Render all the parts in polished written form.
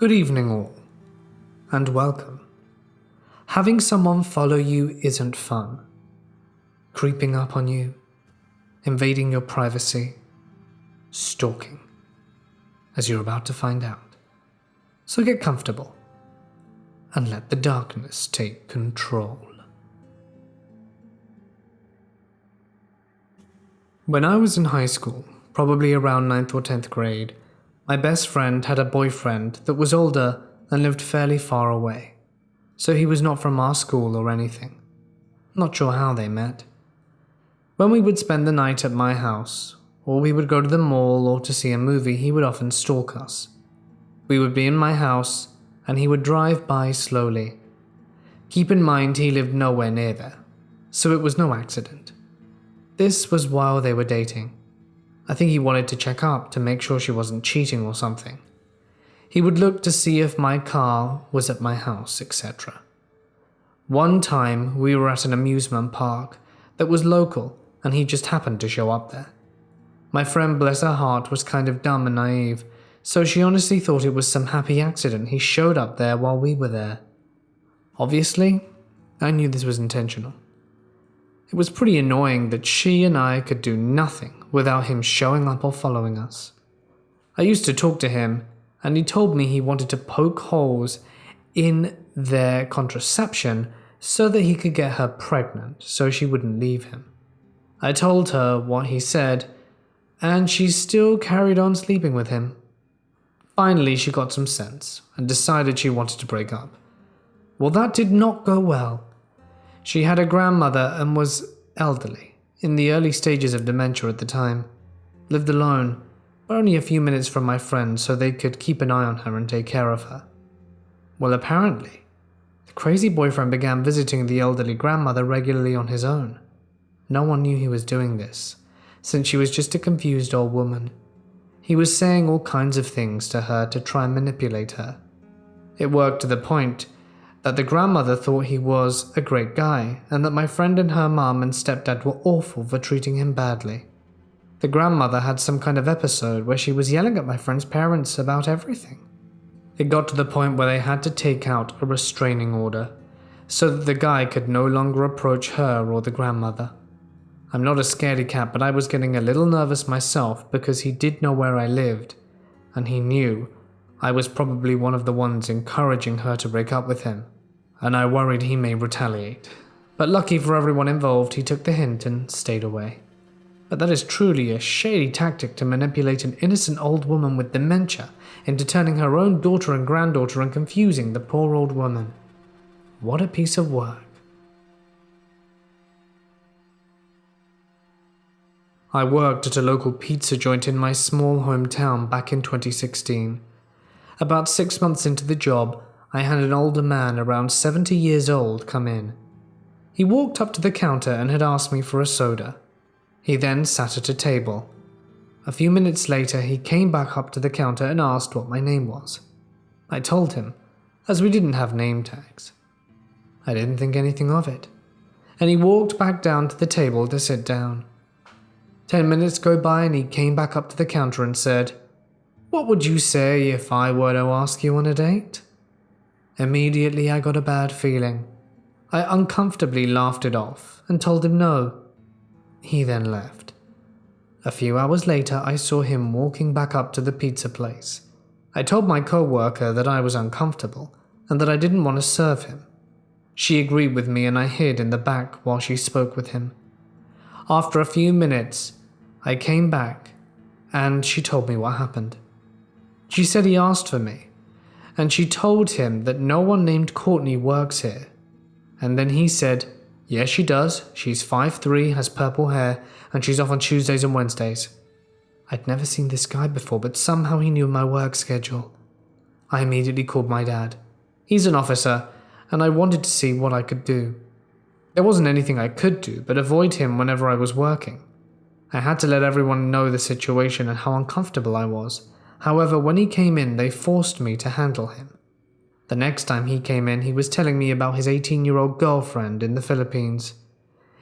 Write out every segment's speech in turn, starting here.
Good evening all, and welcome. Having someone follow you isn't fun. Creeping up on you, invading your privacy, stalking, as you're about to find out. So get comfortable, and let the darkness take control. When I was in high school, probably around 9th or 10th grade, my best friend had a boyfriend that was older and lived fairly far away, so he was not from our school or anything. Not sure how they met. When we would spend the night at my house, or we would go to the mall or to see a movie, he would often stalk us. We would be in my house, and he would drive by slowly. Keep in mind he lived nowhere near there, so it was no accident. This was while they were dating. I think he wanted to check up to make sure she wasn't cheating or something. He would look to see if my car was at my house, etc. One time we were at an amusement park that was local and he just happened to show up there. My friend, bless her heart, was kind of dumb and naive, so she honestly thought it was some happy accident he showed up there while we were there. Obviously, I knew this was intentional. It was pretty annoying that she and I could do nothing without him showing up or following us. I used to talk to him, and he told me he wanted to poke holes in their contraception so that he could get her pregnant so she wouldn't leave him. I told her what he said, and she still carried on sleeping with him. Finally, she got some sense and decided she wanted to break up. Well, that did not go well. She had a grandmother and was elderly, in the early stages of dementia at the time. Lived alone, but only a few minutes from my friend so they could keep an eye on her and take care of her. Well, apparently, the crazy boyfriend began visiting the elderly grandmother regularly on his own. No one knew he was doing this, since she was just a confused old woman. He was saying all kinds of things to her to try and manipulate her. It worked to the point that the grandmother thought he was a great guy and that my friend and her mum and stepdad were awful for treating him badly. The grandmother had some kind of episode where she was yelling at my friend's parents about everything. It got to the point where they had to take out a restraining order so that the guy could no longer approach her or the grandmother. I'm not a scaredy cat, but I was getting a little nervous myself because he did know where I lived, and he knew I was probably one of the ones encouraging her to break up with him, and I worried he may retaliate. But lucky for everyone involved, he took the hint and stayed away. But that is truly a shady tactic to manipulate an innocent old woman with dementia into turning her own daughter and granddaughter and confusing the poor old woman. What a piece of work. I worked at a local pizza joint in my small hometown back in 2016. About 6 months into the job, I had an older man around 70 years old come in. He walked up to the counter and had asked me for a soda. He then sat at a table. A few minutes later, he came back up to the counter and asked what my name was. I told him, as we didn't have name tags. I didn't think anything of it, and he walked back down to the table to sit down. 10 minutes go by and he came back up to the counter and said, "What would you say if I were to ask you on a date?" Immediately I got a bad feeling. I uncomfortably laughed it off and told him no. He then left. A few hours later I saw him walking back up to the pizza place. I told my co-worker that I was uncomfortable and that I didn't want to serve him. She agreed with me and I hid in the back while she spoke with him. After a few minutes, I came back and she told me what happened. She said he asked for me, and she told him that no one named Courtney works here. And then he said, yes, she does. She's 5'3", has purple hair, and she's off on Tuesdays and Wednesdays. I'd never seen this guy before, but somehow he knew my work schedule. I immediately called my dad. He's an officer, and I wanted to see what I could do. There wasn't anything I could do but avoid him whenever I was working. I had to let everyone know the situation and how uncomfortable I was. However, when he came in, they forced me to handle him. The next time he came in, he was telling me about his 18-year-old girlfriend in the Philippines.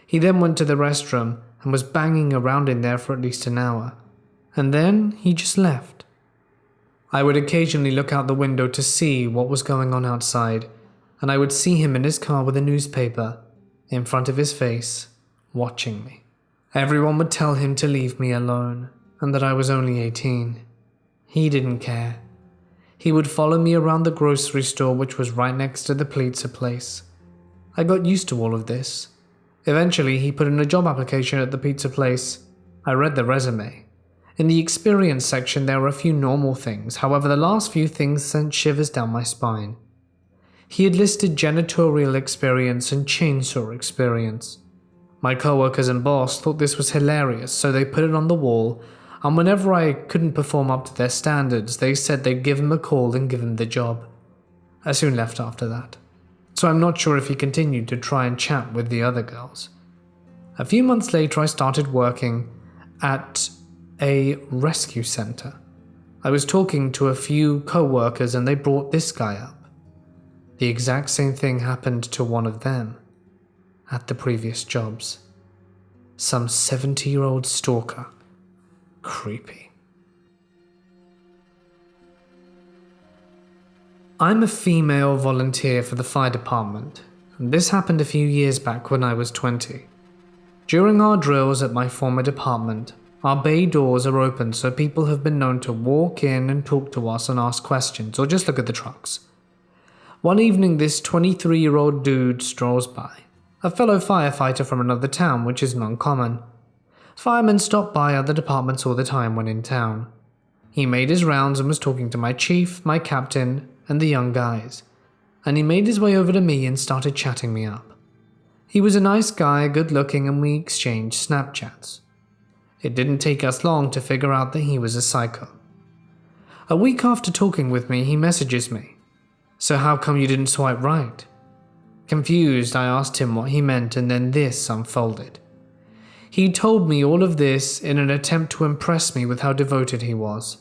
He then went to the restroom and was banging around in there for at least an hour. And then he just left. I would occasionally look out the window to see what was going on outside, and I would see him in his car with a newspaper in front of his face, watching me. Everyone would tell him to leave me alone, and that I was only 18. He didn't care. He would follow me around the grocery store, which was right next to the pizza place. I got used to all of this. Eventually, he put in a job application at the pizza place. I read the resume. In the experience section, there were a few normal things. However, the last few things sent shivers down my spine. He had listed janitorial experience and chainsaw experience. My coworkers and boss thought this was hilarious, so they put it on the wall, and whenever I couldn't perform up to their standards, they said they'd give him a call and give him the job. I soon left after that, so I'm not sure if he continued to try and chat with the other girls. A few months later, I started working at a rescue center. I was talking to a few co-workers and they brought this guy up. The exact same thing happened to one of them at the previous jobs. Some 70-year-old stalker. Creepy. I'm a female volunteer for the fire department, and this happened a few years back when I was 20. During our drills at my former department, our bay doors are open so people have been known to walk in and talk to us and ask questions or just look at the trucks. One evening, this 23-year-old dude strolls by, a fellow firefighter from another town, which isn't uncommon. Firemen stop by other departments all the time when in town. He made his rounds and was talking to my chief, my captain, and the young guys, and he made his way over to me and started chatting me up. He was a nice guy, good looking, and we exchanged Snapchats. It didn't take us long to figure out that he was a psycho. A week after talking with me, he messages me. "So how come you didn't swipe right?" Confused, I asked him what he meant, and then this unfolded. He told me all of this in an attempt to impress me with how devoted he was.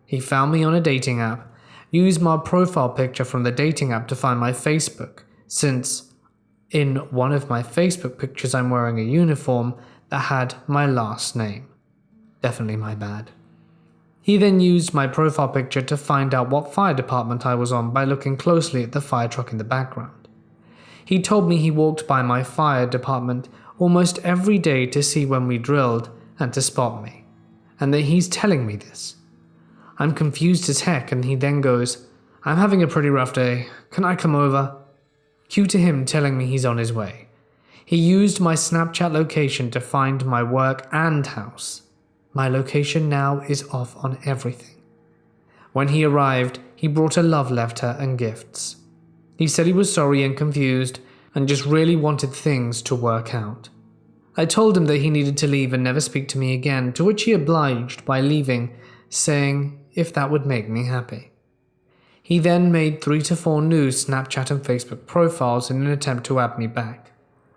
He found me on a dating app, used my profile picture from the dating app to find my Facebook, since in one of my Facebook pictures I'm wearing a uniform that had my last name. Definitely my bad. He then used my profile picture to find out what fire department I was on by looking closely at the fire truck in the background. He told me he walked by my fire department almost every day to see when we drilled and to spot me, and that he's telling me this. I'm confused as heck, and he then goes, "I'm having a pretty rough day. Can I come over?" Cue to him telling me he's on his way. He used my Snapchat location to find my work and house. My location now is off on everything. When he arrived, he brought a love letter and gifts. He said he was sorry and confused and just really wanted things to work out. I told him that he needed to leave and never speak to me again, to which he obliged by leaving, saying if that would make me happy. He then made 3 to 4 new Snapchat and Facebook profiles in an attempt to add me back.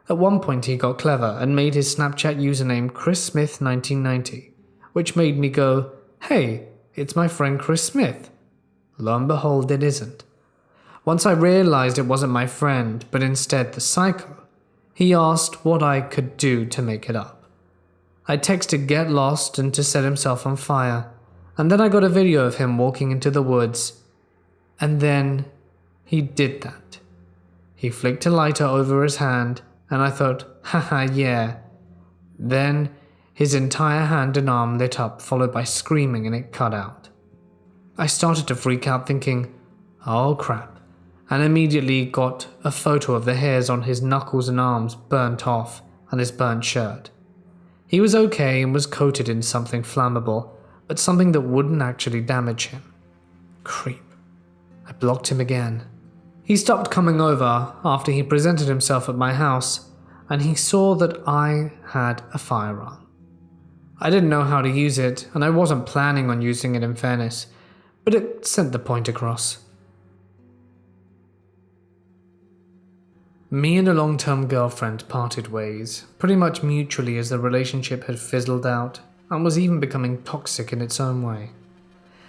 At one point he got clever and made his Snapchat username Chris Smith 1990, which made me go, "Hey, it's my friend Chris Smith." Lo and behold, it isn't. Once I realized it wasn't my friend, but instead the psycho, he asked what I could do to make it up. I texted get lost and to set himself on fire, and then I got a video of him walking into the woods, and then he did that. He flicked a lighter over his hand, and I thought, haha, yeah. Then his entire hand and arm lit up, followed by screaming, and it cut out. I started to freak out thinking, oh crap, and immediately got a photo of the hairs on his knuckles and arms burnt off and his burnt shirt. He was okay and was coated in something flammable, but something that wouldn't actually damage him. Creep. I blocked him again. He stopped coming over after he presented himself at my house, and he saw that I had a firearm. I didn't know how to use it, and I wasn't planning on using it in fairness, but it sent the point across. Me and a long-term girlfriend parted ways, pretty much mutually, as the relationship had fizzled out and was even becoming toxic in its own way.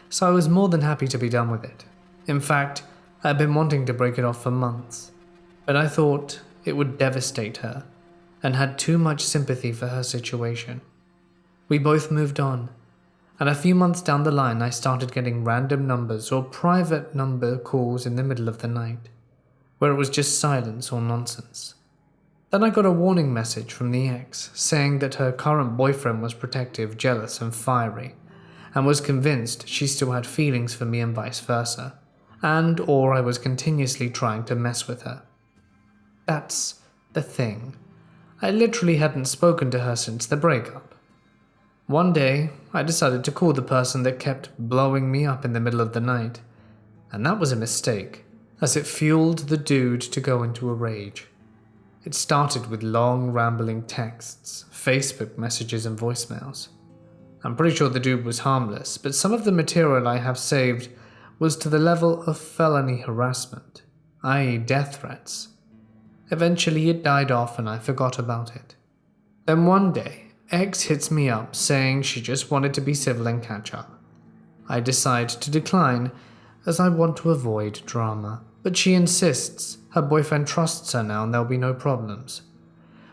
So I was more than happy to be done with it. In fact, I had been wanting to break it off for months, but I thought it would devastate her and had too much sympathy for her situation. We both moved on, And a few months down the line, I started getting random numbers or private number calls in the middle of the night, where it was just silence or nonsense. Then I got a warning message from the ex saying that her current boyfriend was protective, jealous, and fiery, and was convinced she still had feelings for me and vice versa, and or I was continuously trying to mess with her. That's the thing. I literally hadn't spoken to her since the breakup. One day, I decided to call the person that kept blowing me up in the middle of the night, and that was a mistake, as it fueled the dude to go into a rage. It started with long, rambling texts, Facebook messages, and voicemails. I'm pretty sure the dude was harmless, but some of the material I have saved was to the level of felony harassment, i.e. death threats. Eventually it died off and I forgot about it. Then one day, X hits me up saying she just wanted to be civil and catch up. I decide to decline as I want to avoid drama, but she insists her boyfriend trusts her now and there'll be no problems.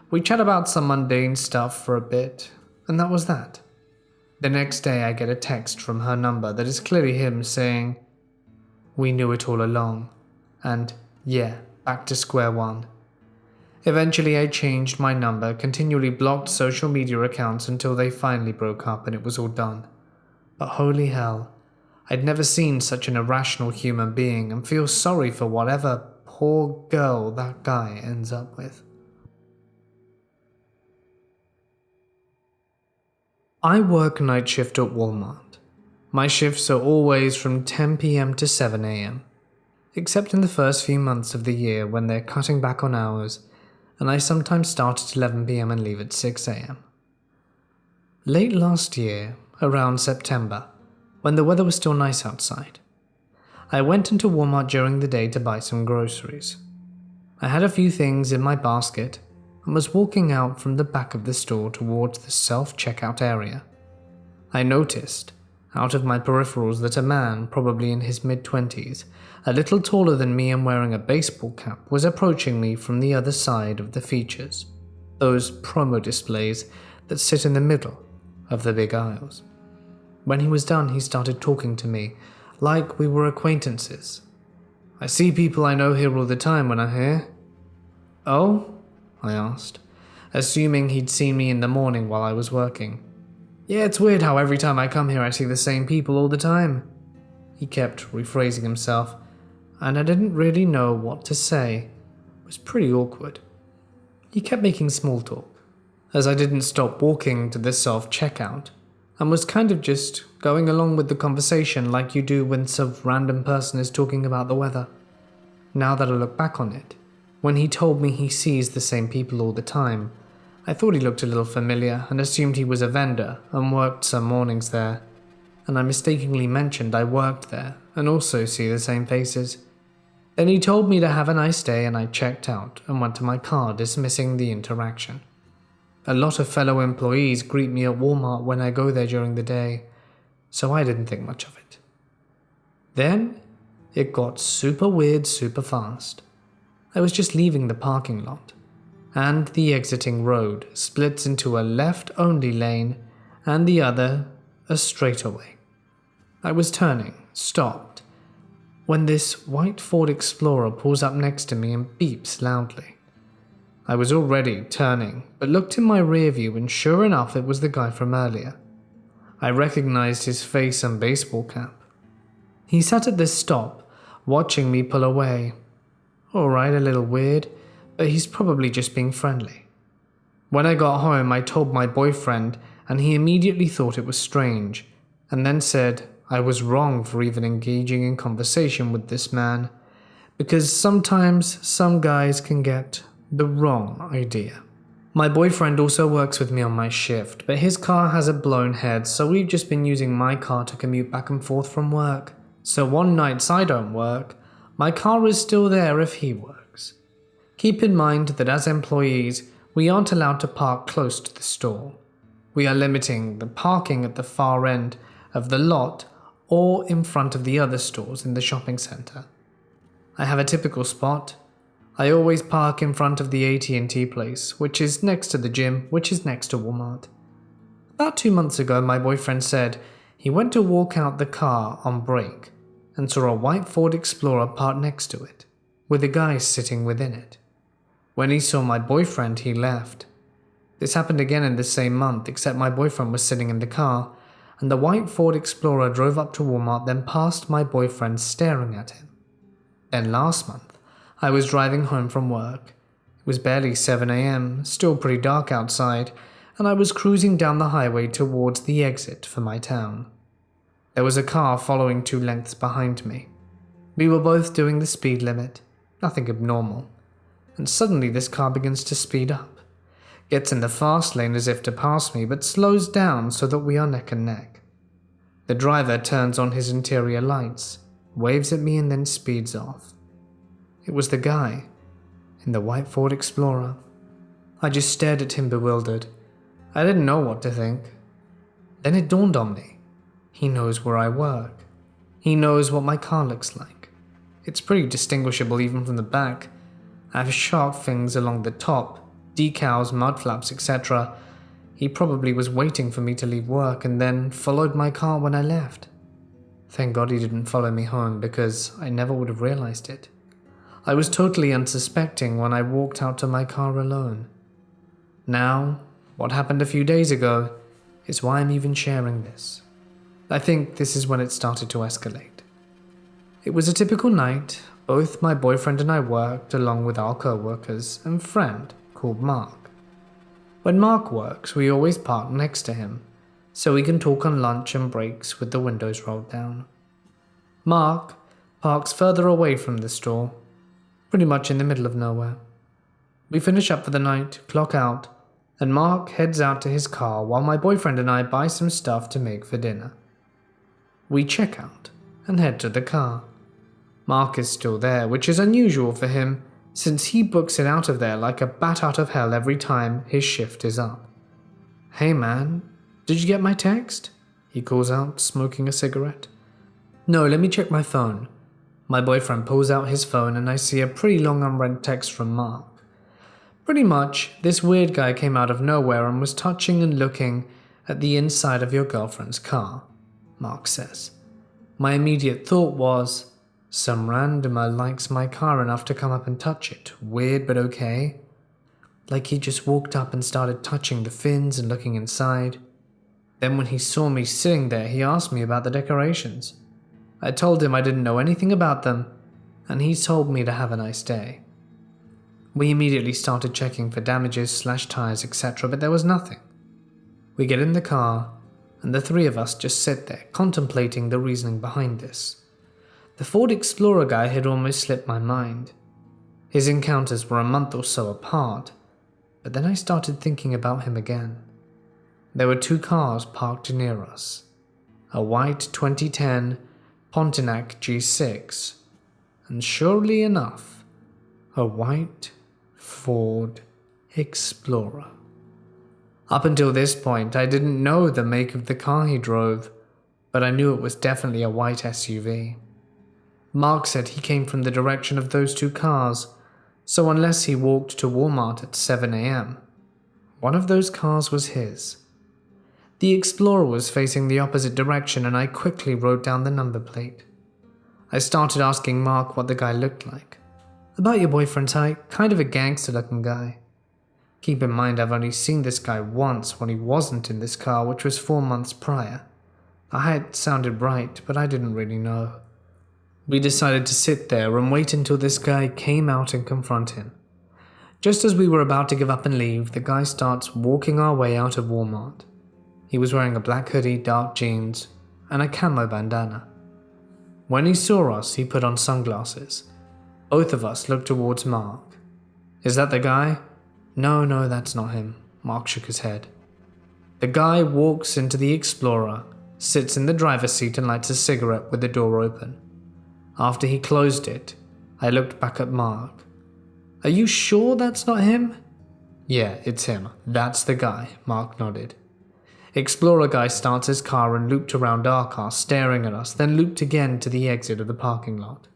We chat about some mundane stuff for a bit, and that was that. The next day I get a text from her number that is clearly him saying, "We knew it all along," and yeah, back to square one. Eventually I changed my number, continually blocked social media accounts until they finally broke up and it was all done. But holy hell, I'd never seen such an irrational human being and feel sorry for whatever poor girl that guy ends up with. I work night shift at Walmart. My shifts are always from 10 p.m. to 7 a.m., except in the first few months of the year when they're cutting back on hours, and I sometimes start at 11 p.m. and leave at 6 a.m. Late last year, around September, when the weather was still nice outside, I went into Walmart during the day to buy some groceries. I had a few things in my basket and was walking out from the back of the store towards the self-checkout area. I noticed, out of my peripherals, that a man, probably in his mid-20s, a little taller than me and wearing a baseball cap, was approaching me from the other side of the features, those promo displays that sit in the middle of the big aisles. When he was done, he started talking to me like we were acquaintances. "I see people I know here all the time when I'm here." "Oh?" I asked, assuming he'd seen me in the morning while I was working. "Yeah, it's weird how every time I come here I see the same people all the time." He kept rephrasing himself, and I didn't really know what to say. It was pretty awkward. He kept making small talk, as I didn't stop walking to the self-checkout, and was kind of just going along with the conversation like you do when some random person is talking about the weather. Now that I look back on it, when he told me he sees the same people all the time, I thought he looked a little familiar and assumed he was a vendor and worked some mornings there, and I mistakenly mentioned I worked there and also see the same faces. Then he told me to have a nice day and I checked out and went to my car, dismissing the interaction. A lot of fellow employees greet me at Walmart when I go there during the day, so I didn't think much of it. Then it got super weird super fast. I was just leaving the parking lot, and the exiting road splits into a left-only lane and the other a straightaway. I was turning, stopped, when this white Ford Explorer pulls up next to me and beeps loudly. I was already turning, but looked in my rear view and sure enough it was the guy from earlier. I recognized his face and baseball cap. He sat at this stop, watching me pull away. Alright, a little weird, but he's probably just being friendly. When I got home, I told my boyfriend, and he immediately thought it was strange, and then said I was wrong for even engaging in conversation with this man, because sometimes some guys can get the wrong idea. My boyfriend also works with me on my shift, but his car has a blown head, so we've just been using my car to commute back and forth from work. So one nights I don't work, my car is still there if he works. Keep in mind that as employees, we aren't allowed to park close to the store. We are limiting the parking at the far end of the lot or in front of the other stores in the shopping center. I have a typical spot. I always park in front of the AT&T place, which is next to the gym, which is next to Walmart. About 2 months ago, my boyfriend said He went to walk out the car on brake and saw a white Ford Explorer parked next to it, with a guy sitting within it. When he saw my boyfriend, he left. This happened again in the same month, except my boyfriend was sitting in the car, and the white Ford Explorer drove up to Walmart, then past my boyfriend staring at him. Then last month, I was driving home from work. It was barely 7 a.m., still pretty dark outside, and I was cruising down the highway towards the exit for my town. There was a car following 2 lengths behind me. We were both doing the speed limit, nothing abnormal, and suddenly this car begins to speed up. Gets in the fast lane as if to pass me, but slows down so that we are neck and neck. The driver turns on his interior lights, waves at me, and then speeds off. It was the guy in the white Ford Explorer. I just stared at him bewildered. I didn't know what to think. Then it dawned on me. He knows where I work. He knows what my car looks like. It's pretty distinguishable even from the back. I have shark fins along the top, decals, mud flaps, etc. He probably was waiting for me to leave work and then followed my car when I left. Thank God he didn't follow me home, because I never would have realized it. I was totally unsuspecting when I walked out to my car alone. Now, what happened a few days ago is why I'm even sharing this. I think this is when it started to escalate. It was a typical night. Both my boyfriend and I worked along with our co-workers and friend called Mark. When Mark works, we always park next to him, so we can talk on lunch and breaks with the windows rolled down. Mark parks further away from the store, pretty much in the middle of nowhere. We finish up for the night, clock out, and Mark heads out to his car while my boyfriend and I buy some stuff to make for dinner. We check out and head to the car. Mark is still there, which is unusual for him, since he books it out of there like a bat out of hell every time his shift is up. "Hey man, did you get my text?" he calls out, smoking a cigarette. "No, let me check my phone." My boyfriend pulls out his phone and I see a pretty long unread text from Mark. Pretty much, this weird guy came out of nowhere and was touching and looking at the inside of your girlfriend's car, Mark says. My immediate thought was, some randomer likes my car enough to come up and touch it. Weird, but okay. Like he just walked up and started touching the fins and looking inside. Then when he saw me sitting there, he asked me about the decorations. I told him I didn't know anything about them, and he told me to have a nice day. We immediately started checking for damages, slashed tires, etc., but there was nothing. We get in the car, and the 3 of us just sit there, contemplating the reasoning behind this. The Ford Explorer guy had almost slipped my mind. His encounters were a month or so apart, but then I started thinking about him again. There were 2 cars parked near us. A white 2010 Pontiac G6, and surely enough, a white Ford Explorer. Up until this point, I didn't know the make of the car he drove, but I knew it was definitely a white SUV. Mark said he came from the direction of those 2 cars, so unless he walked to Walmart at 7 a.m., one of those cars was his. The Explorer was facing the opposite direction, and I quickly wrote down the number plate. I started asking Mark what the guy looked like. "About your boyfriend's height, kind of a gangster-looking guy." Keep in mind I've only seen this guy once when he wasn't in this car, which was 4 months prior. The height sounded right, but I didn't really know. We decided to sit there and wait until this guy came out and confront him. Just as we were about to give up and leave, the guy starts walking our way out of Walmart. He was wearing a black hoodie, dark jeans, and a camo bandana. When he saw us, he put on sunglasses. Both of us looked towards Mark. "Is that the guy?" No, that's not him." Mark shook his head. The guy walks into the Explorer, sits in the driver's seat and lights a cigarette with the door open. After he closed it, I looked back at Mark. "Are you sure that's not him?" "Yeah, it's him. That's the guy," Mark nodded. Explorer guy starts his car and looped around our car, staring at us, then looped again to the exit of the parking lot.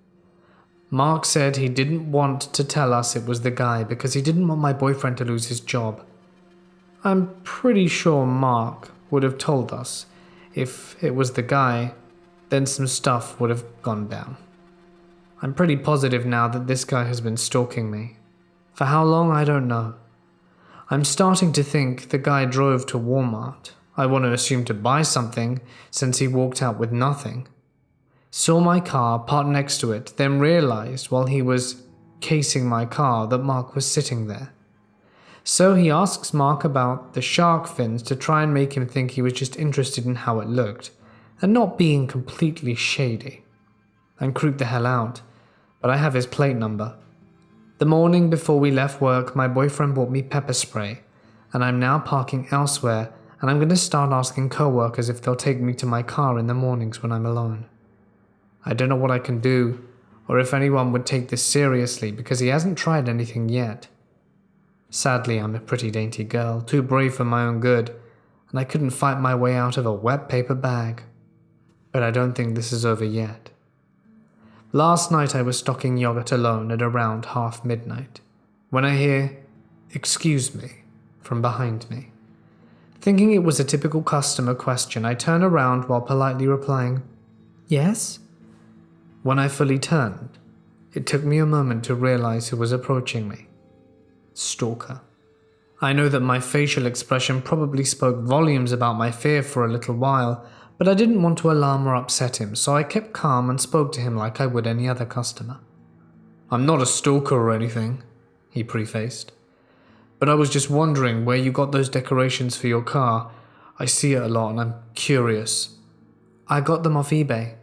Mark said he didn't want to tell us it was the guy because he didn't want my boyfriend to lose his job. I'm pretty sure Mark would have told us If it was the guy, then some stuff would have gone down. I'm pretty positive now that this guy has been stalking me. For how long, I don't know. I'm starting to think the guy drove to Walmart. I want to assume to buy something, since he walked out with nothing. Saw my car parked next to it, then realized while he was casing my car that Mark was sitting there. So he asks Mark about the shark fins to try and make him think he was just interested in how it looked, and not being completely shady. I'm creeped the hell out, but I have his plate number. The morning before we left work, my boyfriend bought me pepper spray, and I'm now parking elsewhere, and I'm going to start asking co-workers if they'll take me to my car in the mornings when I'm alone. I don't know what I can do, or if anyone would take this seriously, because he hasn't tried anything yet. Sadly, I'm a pretty dainty girl, too brave for my own good, and I couldn't fight my way out of a wet paper bag. But I don't think this is over yet. Last night I was stocking yogurt alone at around midnight, when I hear, "Excuse me," from behind me. Thinking it was a typical customer question, I turn around while politely replying, "Yes?" When I fully turned, it took me a moment to realize who was approaching me. Stalker. I know that my facial expression probably spoke volumes about my fear for a little while, but I didn't want to alarm or upset him, so I kept calm and spoke to him like I would any other customer. "I'm not a stalker or anything," he prefaced, "but I was just wondering where you got those decorations for your car. I see it a lot and I'm curious." "I got them off eBay."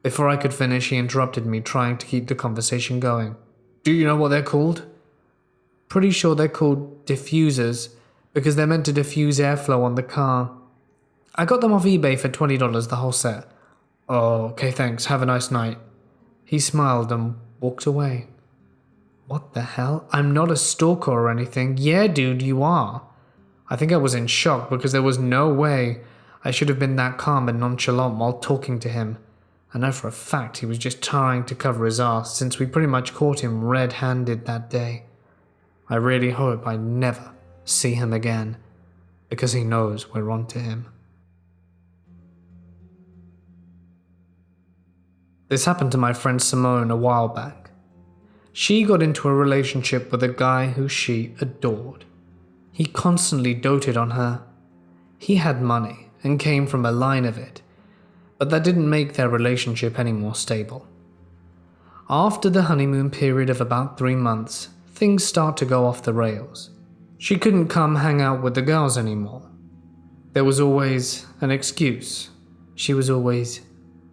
Before I could finish, he interrupted me, trying to keep the conversation going. "Do you know what they're called?" "Pretty sure they're called diffusers, because they're meant to diffuse airflow on the car. I got them off eBay for $20, the whole set." "Oh, okay, thanks. Have a nice night." He smiled and walked away. What the hell? I'm not a stalker or anything. Yeah, dude, you are. I think I was in shock because there was no way I should have been that calm and nonchalant while talking to him. I know for a fact he was just trying to cover his ass, since we pretty much caught him red-handed that day. I really hope I never see him again, because he knows we're on to him. This happened to my friend Simone a while back. She got into a relationship with a guy who she adored. He constantly doted on her. He had money and came from a line of it, but that didn't make their relationship any more stable. After the honeymoon period of about 3 months, things start to go off the rails. She couldn't come hang out with the girls anymore. There was always an excuse. She was always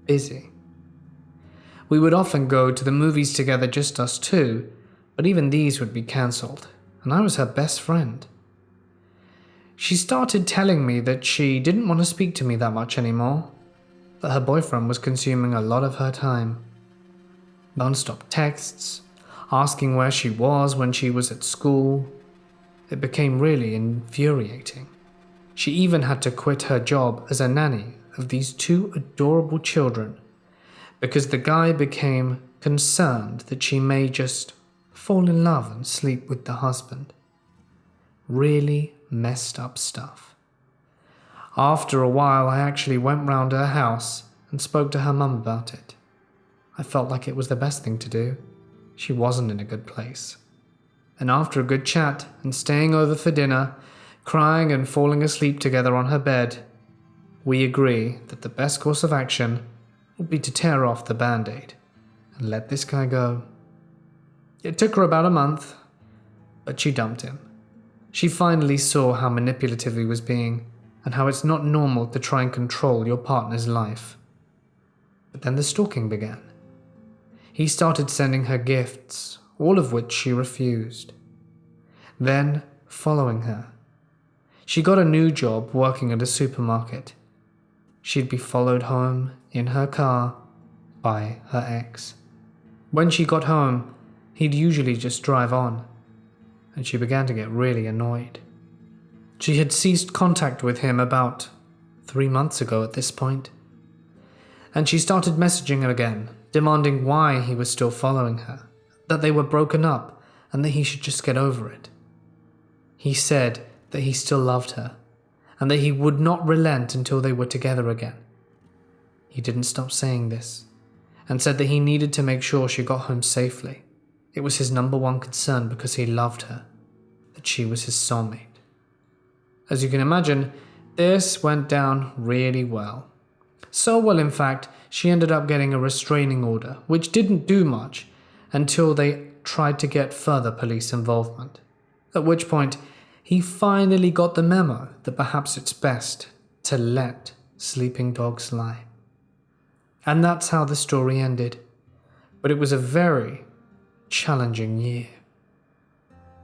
busy. We would often go to the movies together, just us two, but even these would be cancelled, and I was her best friend. She started telling me that she didn't want to speak to me that much anymore, that her boyfriend was consuming a lot of her time. Non-stop texts, asking where she was when she was at school. It became really infuriating. She even had to quit her job as a nanny of these 2 adorable children because the guy became concerned that she may just fall in love and sleep with the husband. Really messed up stuff. After a while, I actually went round her house and spoke to her mum about it. I felt like it was the best thing to do. She wasn't in a good place. And after a good chat and staying over for dinner, crying and falling asleep together on her bed, we agree that the best course of action would be to tear off the band-aid and let this guy go. It took her about a month, but she dumped him. She finally saw how manipulative he was being and how it's not normal to try and control your partner's life. But then the stalking began. He started sending her gifts, all of which she refused. Then, following her. She got a new job working at a supermarket. She'd be followed home in her car by her ex. When she got home, he'd usually just drive on, and she began to get really annoyed. She had ceased contact with him about 3 months ago at this point, and she started messaging him again, demanding why he was still following her, that they were broken up, and that he should just get over it. He said that he still loved her, and that he would not relent until they were together again. He didn't stop saying this, and said that he needed to make sure she got home safely. It was his number one concern because he loved her, that she was his soulmate. As you can imagine, this went down really well. So well, in fact, she ended up getting a restraining order, which didn't do much until they tried to get further police involvement. At which point, he finally got the memo that perhaps it's best to let sleeping dogs lie. And that's how the story ended. But it was a very challenging year.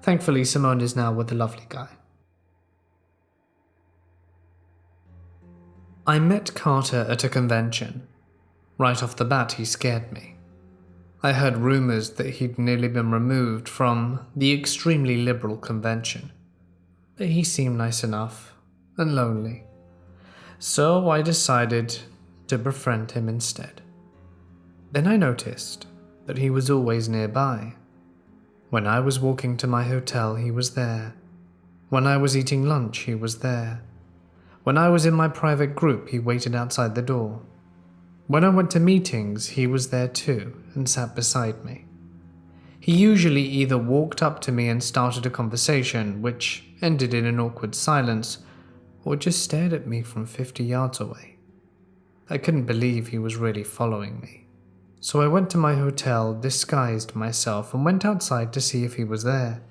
Thankfully, Simone is now with a lovely guy. I met Carter at a convention. Right off the bat, he scared me. I heard rumors that he'd nearly been removed from the extremely liberal convention. But he seemed nice enough and lonely. So I decided to befriend him instead. Then I noticed that he was always nearby. When I was walking to my hotel, he was there. When I was eating lunch, he was there. When I was in my private group, he waited outside the door. When I went to meetings, he was there too and sat beside me. He usually either walked up to me and started a conversation, which ended in an awkward silence, or just stared at me from 50 yards away. I couldn't believe he was really following me. So I went to my hotel, disguised myself, and went outside to see if he was there.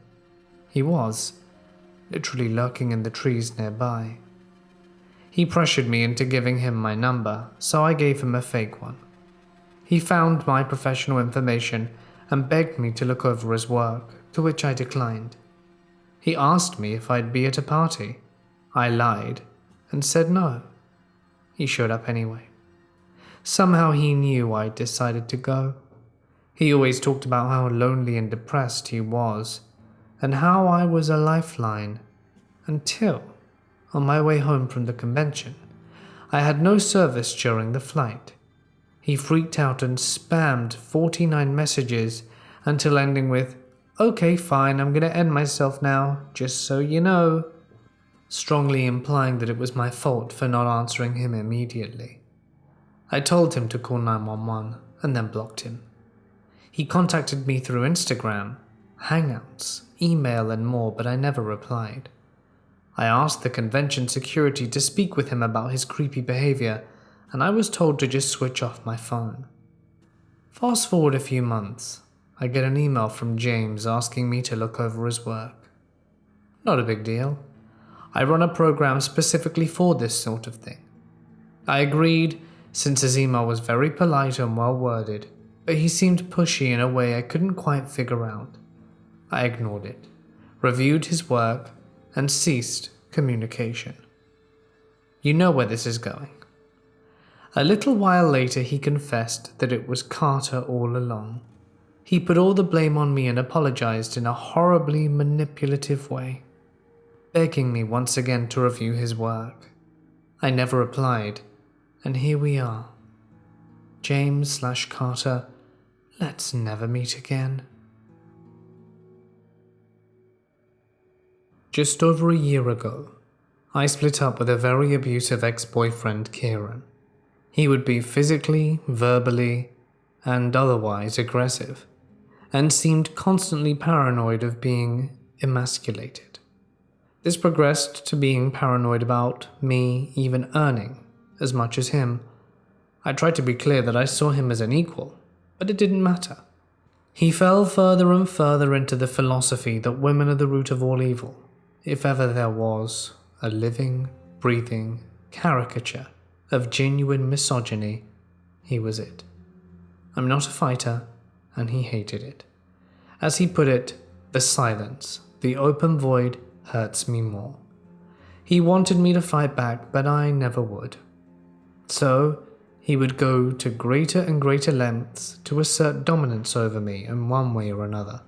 He was, literally lurking in the trees nearby. He pressured me into giving him my number, so I gave him a fake one. He found my professional information and begged me to look over his work, to which I declined. He asked me if I'd be at a party. I lied and said no. He showed up anyway. Somehow he knew I'd decided to go. He always talked about how lonely and depressed he was, and how I was a lifeline, until, on my way home from the convention, I had no service during the flight. He freaked out and spammed 49 messages until ending with, "Okay, fine, I'm gonna end myself now, just so you know," strongly implying that it was my fault for not answering him immediately. I told him to call 911 and then blocked him. He contacted me through Instagram, Hangouts, email and more, but I never replied. I asked the convention security to speak with him about his creepy behavior, and I was told to just switch off my phone. Fast forward a few months, I get an email from James asking me to look over his work. Not a big deal. I run a program specifically for this sort of thing. I agreed, since his email was very polite and well worded, but he seemed pushy in a way I couldn't quite figure out. I ignored it, reviewed his work, and ceased communication. You know where this is going. A little while later, he confessed that it was Carter all along. He put all the blame on me and apologized in a horribly manipulative way, begging me once again to review his work. I never replied, and here we are. James/Carter, let's never meet again. Just over a year ago, I split up with a very abusive ex-boyfriend, Kieran. He would be physically, verbally, and otherwise aggressive, and seemed constantly paranoid of being emasculated. This progressed to being paranoid about me even earning as much as him. I tried to be clear that I saw him as an equal, but it didn't matter. He fell further and further into the philosophy that women are the root of all evil. If ever there was a living, breathing caricature of genuine misogyny, he was it. I'm not a fighter, and he hated it. As he put it, the silence, the open void, hurts me more. He wanted me to fight back, but I never would. So, he would go to greater and greater lengths to assert dominance over me in one way or another.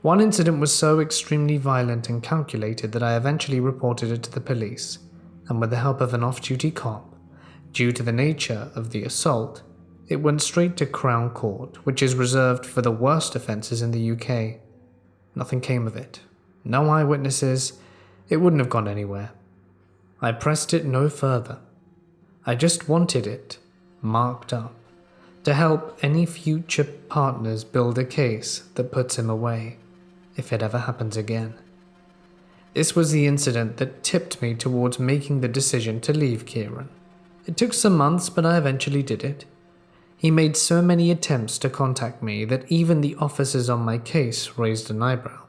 One incident was so extremely violent and calculated that I eventually reported it to the police, and with the help of an off-duty cop, due to the nature of the assault, it went straight to Crown Court, which is reserved for the worst offences in the UK. Nothing came of it. No eyewitnesses. It wouldn't have gone anywhere. I pressed it no further. I just wanted it marked up to help any future partners build a case that puts him away if it ever happens again. This was the incident that tipped me towards making the decision to leave Kieran. It took some months, but I eventually did it. He made so many attempts to contact me that even the officers on my case raised an eyebrow.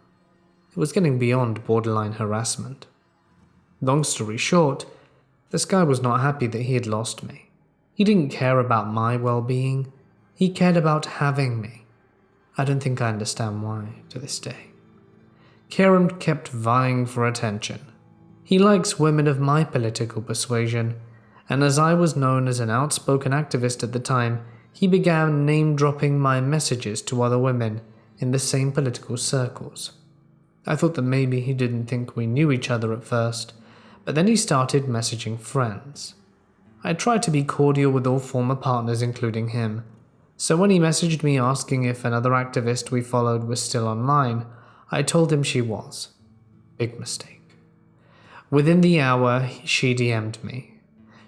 It was getting beyond borderline harassment. Long story short, this guy was not happy that he had lost me. He didn't care about my well-being. He cared about having me. I don't think I understand why to this day. Kieran kept vying for attention. He likes women of my political persuasion, and as I was known as an outspoken activist at the time, he began name-dropping my messages to other women in the same political circles. I thought that maybe he didn't think we knew each other at first, but then he started messaging friends. I tried to be cordial with all former partners, including him, so when he messaged me asking if another activist we followed was still online, I told him she was. Big mistake. Within the hour, she DM'd me.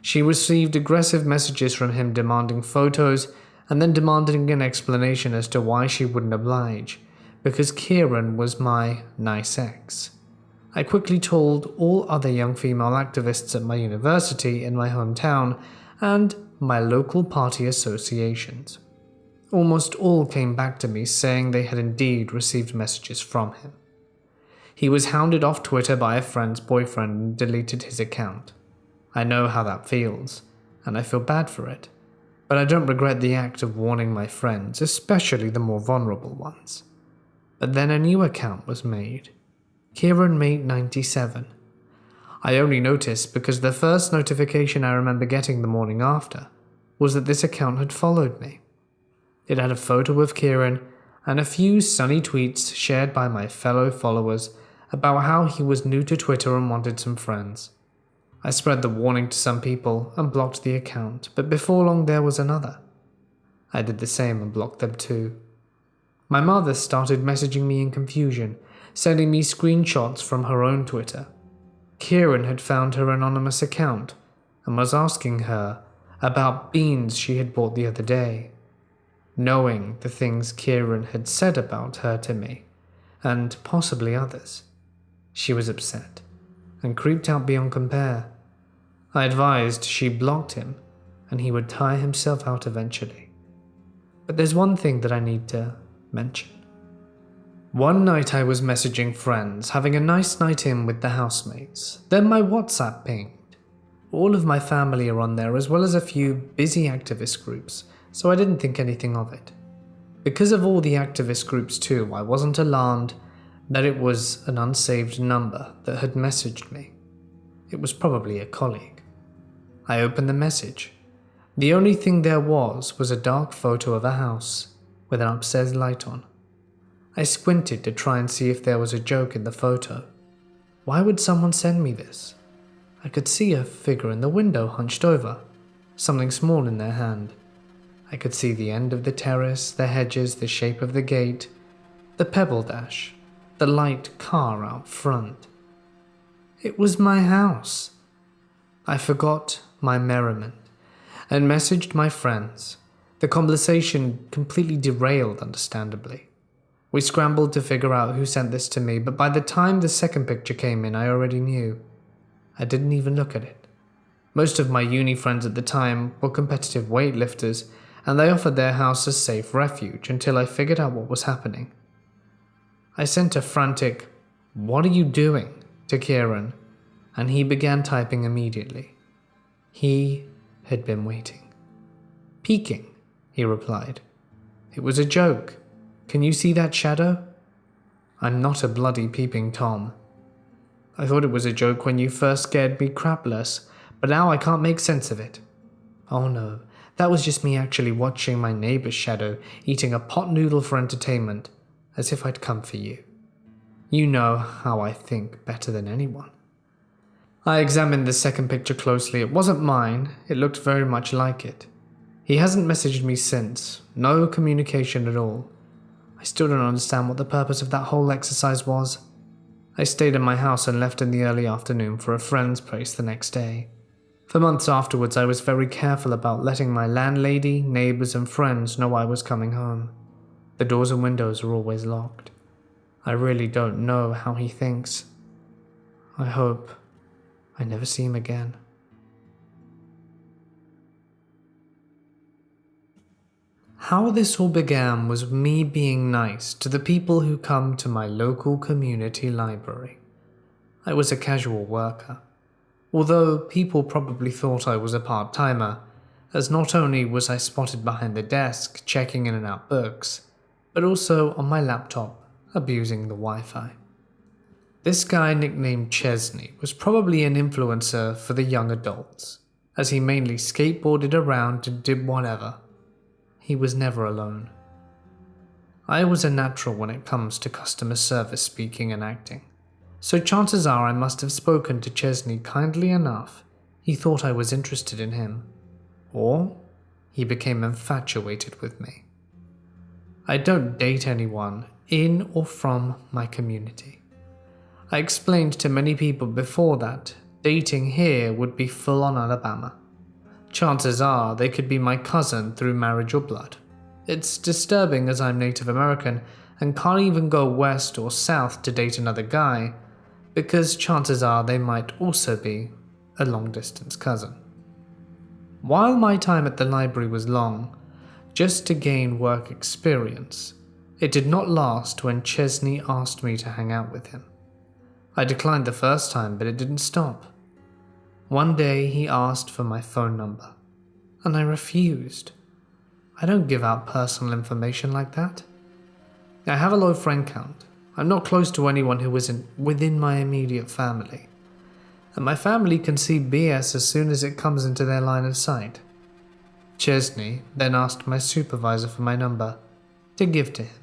She received aggressive messages from him demanding photos and then demanding an explanation as to why she wouldn't oblige, because Kieran was my nice ex. I quickly told all other young female activists at my university in my hometown and my local party associations. Almost all came back to me saying they had indeed received messages from him. He was hounded off Twitter by a friend's boyfriend and deleted his account. I know how that feels, and I feel bad for it, but I don't regret the act of warning my friends, especially the more vulnerable ones. But then a new account was made. KieranMate97. I only noticed because the first notification I remember getting the morning after was that this account had followed me. It had a photo of Kieran and a few sunny tweets shared by my fellow followers about how he was new to Twitter and wanted some friends. I spread the warning to some people and blocked the account, but before long there was another. I did the same and blocked them too. My mother started messaging me in confusion, sending me screenshots from her own Twitter. Kieran had found her anonymous account and was asking her about beans she had bought the other day. Knowing the things Kieran had said about her to me, and possibly others, she was upset and creeped out beyond compare. I advised she blocked him and he would tire himself out eventually. But there's one thing that I need to mention. One night I was messaging friends, having a nice night in with the housemates. Then my WhatsApp pinged. All of my family are on there, as well as a few busy activist groups, so I didn't think anything of it. Because of all the activist groups too, I wasn't alarmed that it was an unsaved number that had messaged me. It was probably a colleague. I opened the message. The only thing there was a dark photo of a house with an upstairs light on. I squinted to try and see if there was a joke in the photo. Why would someone send me this? I could see a figure in the window hunched over, something small in their hand. I could see the end of the terrace, the hedges, the shape of the gate, the pebble dash, the light car out front. It was my house. I forgot my merriment and messaged my friends. The conversation completely derailed, understandably. We scrambled to figure out who sent this to me, but by the time the second picture came in, I already knew. I didn't even look at it. Most of my uni friends at the time were competitive weightlifters, and they offered their house as safe refuge until I figured out what was happening. I sent a frantic, "What are you doing?" to Kieran, and he began typing immediately. He had been waiting. "Peeking," he replied. "It was a joke. Can you see that shadow? I'm not a bloody peeping Tom. I thought it was a joke when you first scared me crapless, but now I can't make sense of it. Oh no, that was just me actually watching my neighbor's shadow eating a pot noodle for entertainment, as if I'd come for you. You know how I think better than anyone." I examined the second picture closely. It wasn't mine. It looked very much like it. He hasn't messaged me since. No communication at all. I still don't understand what the purpose of that whole exercise was. I stayed in my house and left in the early afternoon for a friend's place the next day. For months afterwards, I was very careful about letting my landlady, neighbors, and friends know I was coming home. The doors and windows are always locked. I really don't know how he thinks. I hope I never see him again. How this all began was me being nice to the people who come to my local community library. I was a casual worker, although people probably thought I was a part-timer, as not only was I spotted behind the desk checking in and out books, but also on my laptop abusing the Wi-Fi. This guy nicknamed Chesney was probably an influencer for the young adults, as he mainly skateboarded around and did whatever. He was never alone. I was a natural when it comes to customer service speaking and acting, so chances are I must have spoken to Chesney kindly enough he thought I was interested in him, or he became infatuated with me. I don't date anyone in or from my community. I explained to many people before that dating here would be full on Alabama. Chances are they could be my cousin through marriage or blood. It's disturbing as I'm Native American and can't even go west or south to date another guy, because chances are they might also be a long-distance cousin. While my time at the library was long, just to gain work experience, it did not last when Chesney asked me to hang out with him. I declined the first time, but it didn't stop. One day he asked for my phone number, and I refused. I don't give out personal information like that. I have a low friend count. I'm not close to anyone who isn't within my immediate family, and my family can see BS as soon as it comes into their line of sight. Chesney then asked my supervisor for my number to give to him.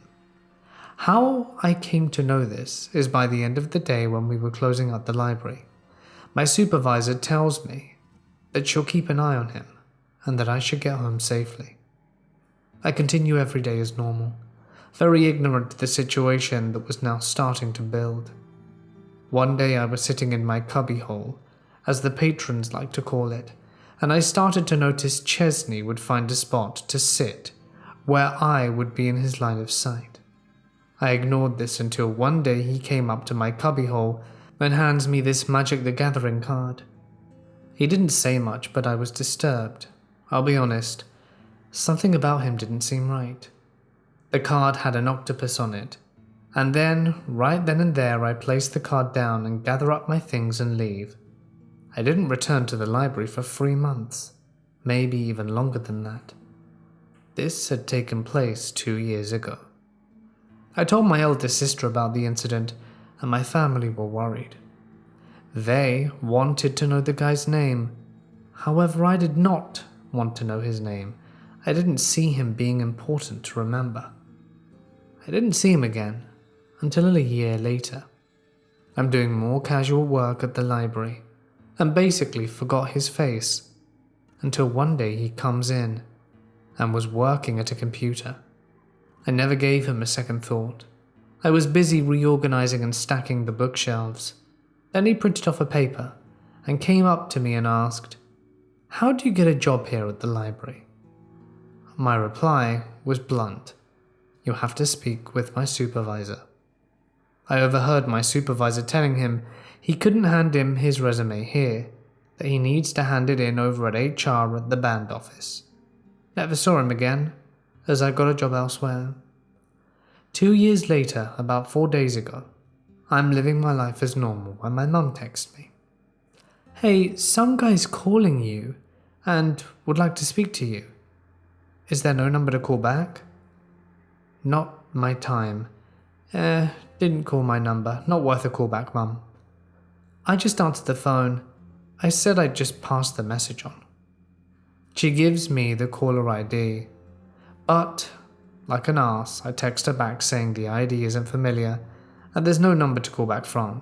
How I came to know this is by the end of the day when we were closing up the library. My supervisor tells me that she'll keep an eye on him and that I should get home safely. I continue every day as normal, very ignorant to the situation that was now starting to build. One day I was sitting in my cubbyhole, as the patrons like to call it, and I started to notice Chesney would find a spot to sit where I would be in his line of sight. I ignored this until one day he came up to my cubbyhole and hands me this Magic the Gathering card. He didn't say much, but I was disturbed. I'll be honest, something about him didn't seem right. The card had an octopus on it, and then, right then and there, I placed the card down and gather up my things and leave. I didn't return to the library for 3 months, maybe even longer than that. This had taken place 2 years ago. I told my eldest sister about the incident, and my family were worried. They wanted to know the guy's name. However, I did not want to know his name. I didn't see him being important to remember. I didn't see him again until a year later. I'm doing more casual work at the library and basically forgot his face until one day he comes in and was working at a computer. I never gave him a second thought. I was busy reorganizing and stacking the bookshelves. Then he printed off a paper and came up to me and asked, "How do you get a job here at the library?" My reply was blunt. "You'll have to speak with my supervisor." I overheard my supervisor telling him he couldn't hand him his resume here, that he needs to hand it in over at HR at the band office. Never saw him again, as I got a job elsewhere. 2 years later, about 4 days ago, I'm living my life as normal when my mum texts me. "Hey, some guy's calling you and would like to speak to you. Is there no number to call back?" Not my time. Didn't call my number. Not worth a call back, Mum. I just answered the phone. I said I'd just pass the message on. She gives me the caller ID, but like an arse, I text her back saying the ID isn't familiar and there's no number to call back from.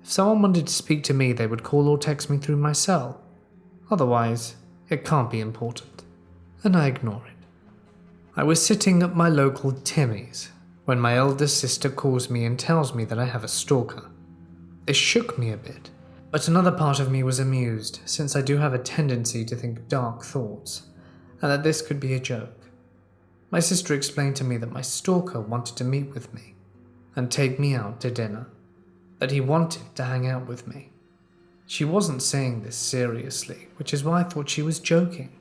If someone wanted to speak to me, they would call or text me through my cell. Otherwise, it can't be important. And I ignore it. I was sitting at my local Timmy's when my eldest sister calls me and tells me that I have a stalker. This shook me a bit, but another part of me was amused, since I do have a tendency to think dark thoughts, and that this could be a joke. My sister explained to me that my stalker wanted to meet with me and take me out to dinner, that he wanted to hang out with me. She wasn't saying this seriously, which is why I thought she was joking.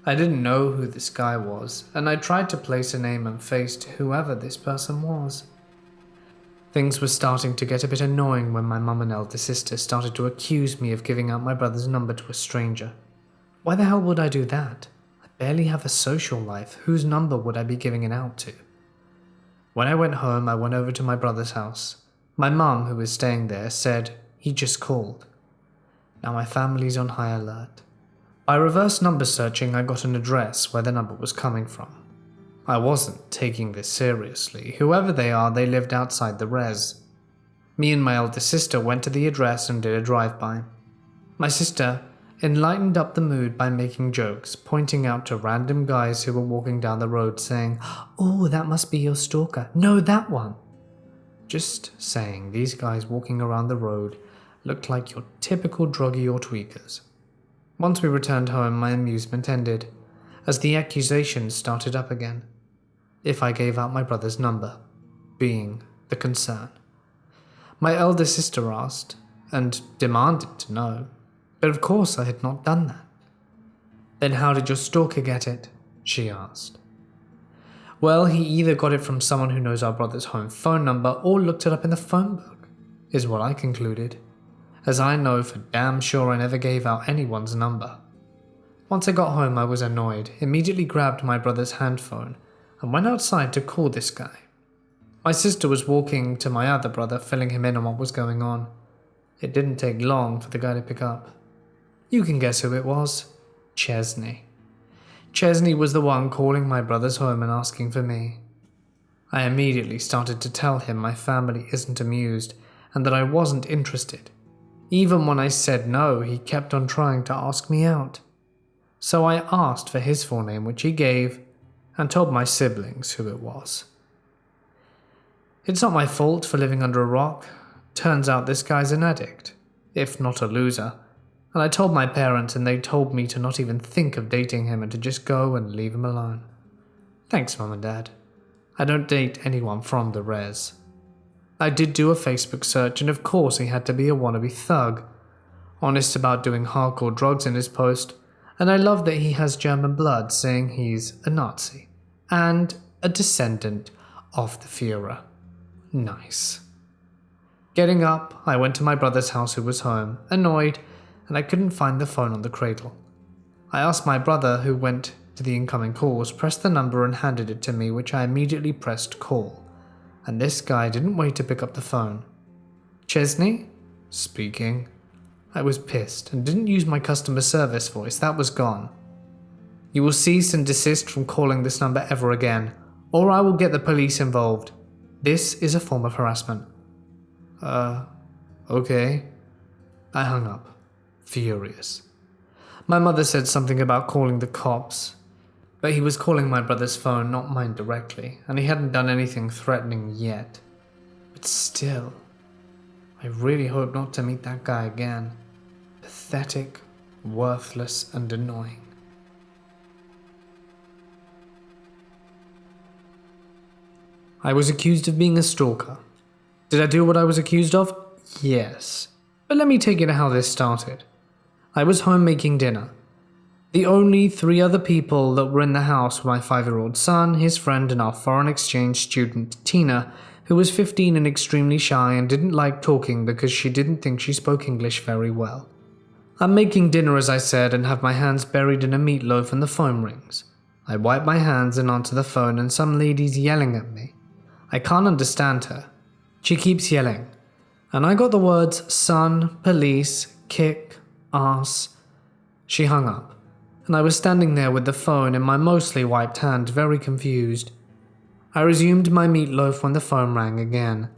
I didn't know who this guy was, and I tried to place a name and face to whoever this person was. Things were starting to get a bit annoying when my mum and elder sister started to accuse me of giving out my brother's number to a stranger. Why the hell would I do that? I barely have a social life. Whose number would I be giving it out to? When I went home, I went over to my brother's house. My mum, who was staying there, said he just called. Now my family's on high alert. By reverse number searching, I got an address where the number was coming from. I wasn't taking this seriously. Whoever they are, they lived outside the res. Me and my elder sister went to the address and did a drive-by. My sister enlightened up the mood by making jokes, pointing out to random guys who were walking down the road saying, "Oh, that must be your stalker. No, that one." Just saying, these guys walking around the road looked like your typical druggie or tweakers. Once we returned home, my amusement ended, as the accusations started up again. If I gave out my brother's number, being the concern. My elder sister asked, and demanded to know, but of course I had not done that. "Then how did your stalker get it?" she asked. "Well, he either got it from someone who knows our brother's home phone number or looked it up in the phone book," is what I concluded, as I know for damn sure I never gave out anyone's number. Once I got home, I was annoyed, immediately grabbed my brother's handphone and went outside to call this guy. My sister was walking to my other brother, filling him in on what was going on. It didn't take long for the guy to pick up. You can guess who it was. Chesney. Chesney was the one calling my brother's home and asking for me. I immediately started to tell him my family isn't amused and that I wasn't interested. Even when I said no, he kept on trying to ask me out. So I asked for his full name, which he gave, and told my siblings who it was. It's not my fault for living under a rock. Turns out this guy's an addict, if not a loser, and I told my parents and they told me to not even think of dating him and to just go and leave him alone. Thanks, Mum and Dad. I don't date anyone from the res. I did do a Facebook search, and of course he had to be a wannabe thug, honest about doing hardcore drugs in his post, and I love that he has German blood, saying he's a Nazi and a descendant of the Führer. Nice. Getting up, I went to my brother's house who was home, annoyed, and I couldn't find the phone on the cradle. I asked my brother, who went to the incoming calls, pressed the number and handed it to me, which I immediately pressed call. And this guy didn't wait to pick up the phone. "Chesney?" "Speaking." I was pissed and didn't use my customer service voice, that was gone. "You will cease and desist from calling this number ever again, or I will get the police involved. This is a form of harassment." Okay. I hung up, furious. My mother said something about calling the cops, but he was calling my brother's phone, not mine directly, and he hadn't done anything threatening yet. But still, I really hope not to meet that guy again. Pathetic, worthless, and annoying. I was accused of being a stalker. Did I do what I was accused of? Yes. But let me take you to how this started. I was home making dinner. The only 3 other people that were in the house were my 5-year-old son, his friend, and our foreign exchange student, Tina, who was 15 and extremely shy and didn't like talking because she didn't think she spoke English very well. I'm making dinner, as I said, and have my hands buried in a meatloaf and the phone rings. I wipe my hands and answer the phone, and some lady's yelling at me. I can't understand her. She keeps yelling, and I got the words son, police, kick, ass. She hung up, and I was standing there with the phone in my mostly wiped hand, very confused. I resumed my meatloaf when the phone rang again.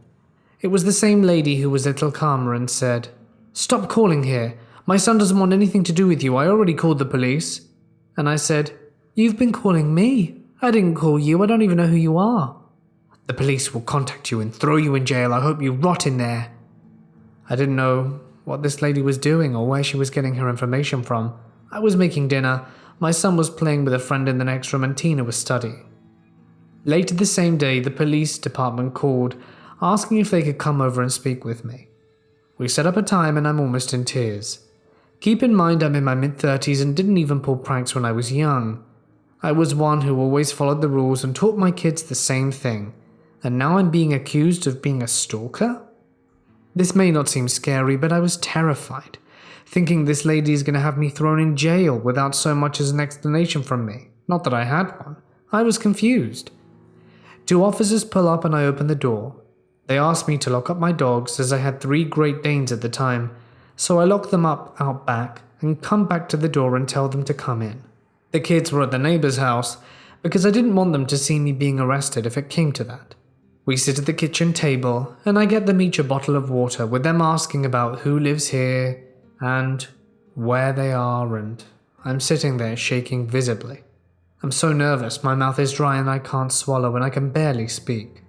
It was the same lady who was a little calmer and said, "Stop calling here. My son doesn't want anything to do with you. I already called the police." And I said, "You've been calling me. I didn't call you. I don't even know who you are." "The police will contact you and throw you in jail. I hope you rot in there." I didn't know what this lady was doing or where she was getting her information from. I was making dinner, my son was playing with a friend in the next room, and Tina was studying. Later the same day, the police department called, asking if they could come over and speak with me. We set up a time and I'm almost in tears. Keep in mind I'm in my mid-30s and didn't even pull pranks when I was young. I was one who always followed the rules and taught my kids the same thing. And now I'm being accused of being a stalker? This may not seem scary, but I was terrified, thinking this lady is going to have me thrown in jail without so much as an explanation from me. Not that I had one. I was confused. 2 officers pull up and I open the door. They asked me to lock up my dogs as I had 3 Great Danes at the time, so I lock them up out back and come back to the door and tell them to come in. The kids were at the neighbor's house because I didn't want them to see me being arrested if it came to that. We sit at the kitchen table and I get them each a bottle of water with them asking about who lives here and where they are, and I'm sitting there shaking visibly. I'm so nervous, my mouth is dry and I can't swallow and I can barely speak.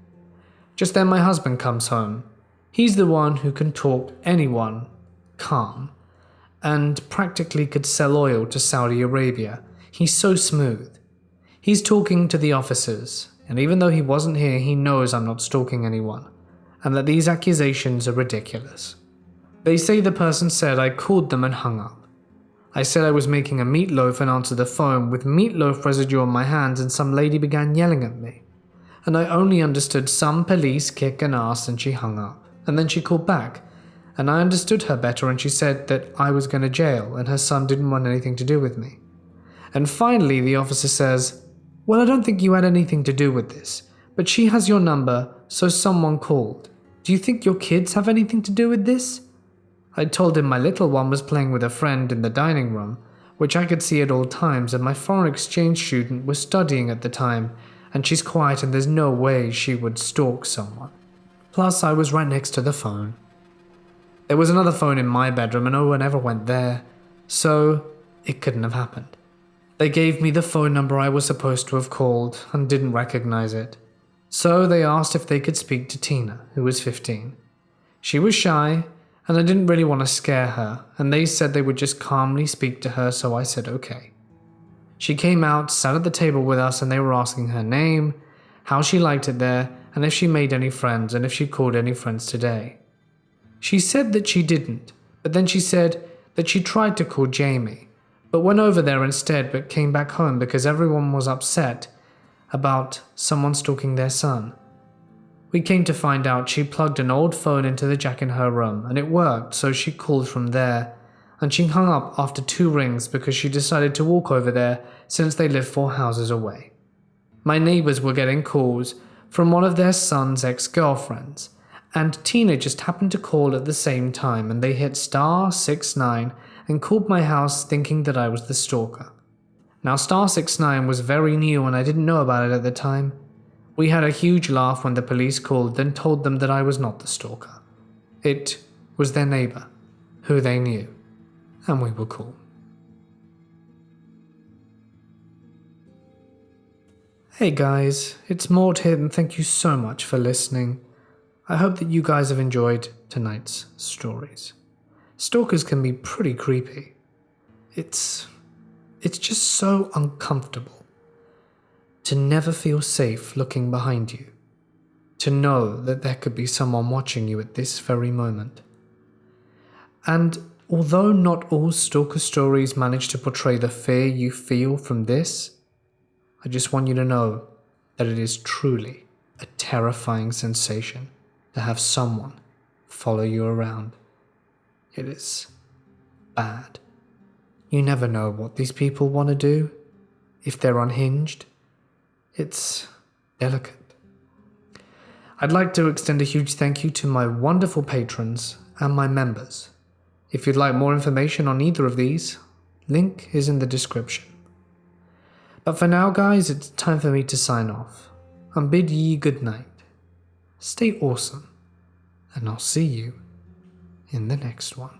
Just then my husband comes home. He's the one who can talk anyone calm and practically could sell oil to Saudi Arabia. He's so smooth. He's talking to the officers, and even though he wasn't here, he knows I'm not stalking anyone and that these accusations are ridiculous. They say the person said I called them and hung up. I said I was making a meatloaf and answered the phone with meatloaf residue on my hands, and some lady began yelling at me. And I only understood some police kick and ass, and she hung up. And then she called back, and I understood her better, and she said that I was going to jail and her son didn't want anything to do with me. And finally the officer says, "Well, I don't think you had anything to do with this, but she has your number, so someone called. Do you think your kids have anything to do with this?" I told him my little one was playing with a friend in the dining room, which I could see at all times, and my foreign exchange student was studying at the time, and she's quiet and there's no way she would stalk someone. Plus, I was right next to the phone. There was another phone in my bedroom and no one ever went there, so it couldn't have happened. They gave me the phone number I was supposed to have called and didn't recognize it. So they asked if they could speak to Tina, who was 15. She was shy, and I didn't really want to scare her, and they said they would just calmly speak to her, so I said okay. She came out, sat at the table with us, and they were asking her name, how she liked it there, and if she made any friends, and if she called any friends today. She said that she didn't, but then she said that she tried to call Jamie, but went over there instead but came back home because everyone was upset about someone stalking their son. We came to find out she plugged an old phone into the jack in her room, and it worked, so she called from there, and she hung up after 2 rings because she decided to walk over there since they live 4 houses away. My neighbors were getting calls from one of their son's ex-girlfriends, and Tina just happened to call at the same time, and they hit *69 and called my house thinking that I was the stalker. Now *69 was very new and I didn't know about it at the time. We had a huge laugh when the police called and told them that I was not the stalker. It was their neighbor, who they knew, and we were cool. Hey guys, it's Mort here and thank you so much for listening. I hope that you guys have enjoyed tonight's stories. Stalkers can be pretty creepy. It's just so uncomfortable to never feel safe looking behind you, to know that there could be someone watching you at this very moment. And although not all stalker stories manage to portray the fear you feel from this, I just want you to know that it is truly a terrifying sensation to have someone follow you around. It is bad. You never know what these people want to do, if they're unhinged. It's delicate. I'd like to extend a huge thank you to my wonderful patrons and my members. If you'd like more information on either of these, link is in the description. But for now, guys, it's time for me to sign off and bid ye good night. Stay awesome, and I'll see you in the next one.